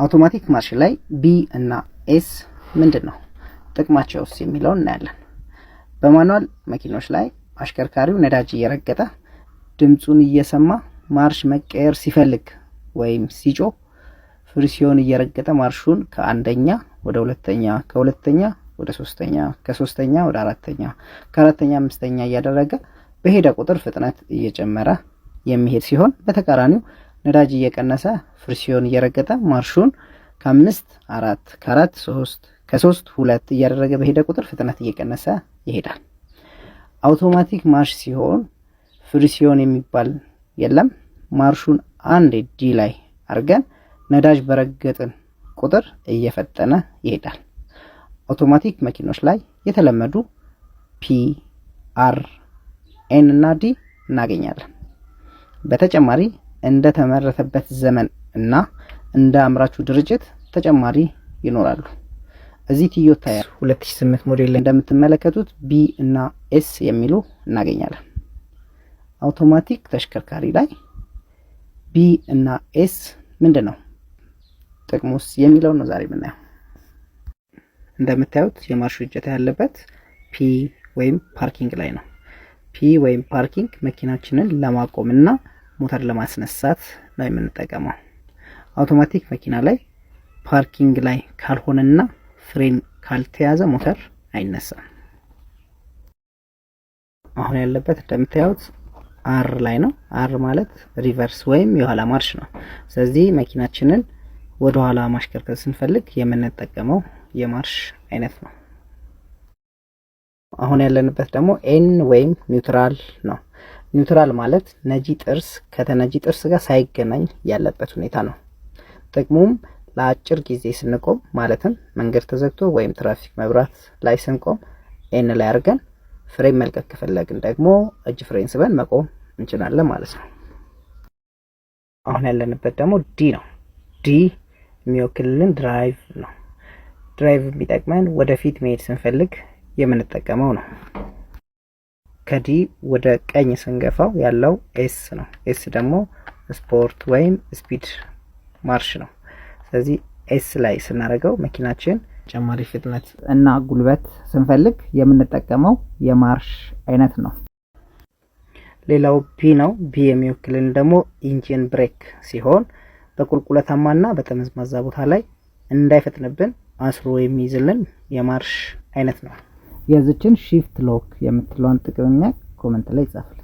አውቶማቲክ ማርሽ ላይ ቢ እና ኤስ ምንድነው ጥቅማቸውስ የሚለውን እናያለን። በማኑዋል መኪኖች ላይ አሽከርካሪው ነዳጅ እየረገጠ ድምጹን እየሰማ ማርሽ መቀየር ሲፈልግ ወይም ሲጮህ ፍሪሲዮን እየረገጠ ማርሹን ከአንደኛ ወደ ሁለተኛ፣ ከሁለተኛ ወደ ሶስተኛ፣ ከሶስተኛ ወደ አራተኛ፣ ከአራተኛ አምስተኛ እያደረገ በሄደ ቁጥር ፍጥነት እየጨመረ የሚሄድ ሲሆን በተቃራኒው ነዳጅ እየቀነሰ ፍሪሲዮን እየረገጠ ማርሹን ከ5 4 ከ4 3 ከ3 2 እያደረገ በሄደ ቁጥር ፍጥነት እየቀነሰ ይሄዳል። አውቶማቲክ ማርሽ ሲሆን ፍሪሲዮን የሚባል የለም። ማርሹን አንድ ዲ ላይ አድርገን ነዳጅ በረገጥን ቁጥር እየፈጠነ ይሄዳል። አውቶማቲክ መኪኖች ላይ የተለመዱ ፒ፣ አር፣ ኤን እና ዲ እናገኛለን። በተጨማሪ እንደ ተመረተበት ዘመን እና እንደ አምራቹ ድርጅት ተጨማሪ ይኖራሉ። እዚህ ቶዮታ 2008 ሞዴል ላይ እንደምትመለከቱት ቢ እና ኤስ የሚሉ እናገኛለን። አውቶማቲክ ተሽከርካሪ ላይ ቢ እና ኤስ ምንድነው ጥቅሙስ የሚለው ነው ዛሬ የምናየው። እንደምታዩት የማርሹ እጀታ ያለበት ፒ ወይም ፓርኪንግ ላይ ነው። ፒ ወይም ፓርኪንግ መኪናችንን ለማቆምና ሞተር ለማስነሳት ነው የምንጠቀመው። አውቶማቲክ መኪና ላይ ፓርኪንግ ላይ ካልሆነና ፍሬን ካልተያዘ ሞተር አይነሳም። አሁን ያለበት እንደምታዩት አር ላይ ነው። አር ማለት ሪቨርስ ወይም የኋላ ማርሽ ነው። ስለዚህ መኪናችንን ወደ ኋላ ማሽከርከር ስንፈልግ የምንጠቀመው የማርሽ አይነት ነው። አሁን ያለንበት ደግሞ ኤን ወይም ኒውትራል ነው። ኒውትራል ማለት ነጂ ጥርስ ከተነጂ ጥርስ ጋር ሳይገናኝ ያለበት ሁኔታ ነው። ጥቅሙም ለአጭር ጊዜ ስንቆም ማለትም መንገድ ተዘግቶ ወይም ትራፊክ መብራት ላይ ስንቆም ኤን ላይ አድርገን ፍሬን መልቀቅ ከፈለግን ደግሞ እጅ ፍሬን ስበን መቆም እንችላለን ማለት ነው። አሁን ያለንበት ደግሞ ዲ ነው። ዲ የሚወክልልን ድራይቭ ነው። ድራይቭ የሚጠቅመን ወደፊት መሄድ ስንፈልግ የምንጠቀመው ነው። ከዲ ወደ ቀኝ ስንገፋው ያለው ኤስ ነው። ኤስ ደግሞ ስፖርት ወይም ስፒድ ማርሽ ነው። ስለዚህ ኤስ ላይ ስናደርገው መኪናችን ተጨማሪ ፍጥነት እና ጉልበት ስንፈልግ የምንጠቀመው የማርሽ አይነት ነው። ሌላው ቢ ነው። ቢ የሚወክልን ደግሞ ኢንጂን ብሬክ ሲሆን በቁልቁለታማና በተመዝማዛ ቦታ ላይ እንዳይፈጥንብን አስሮ የሚይዝልን የማርሽ አይነት ነው። የዚችን ሺፍት ሎክ የምትለውን ጥቅም ኮሜንት ላይ ጻፉ።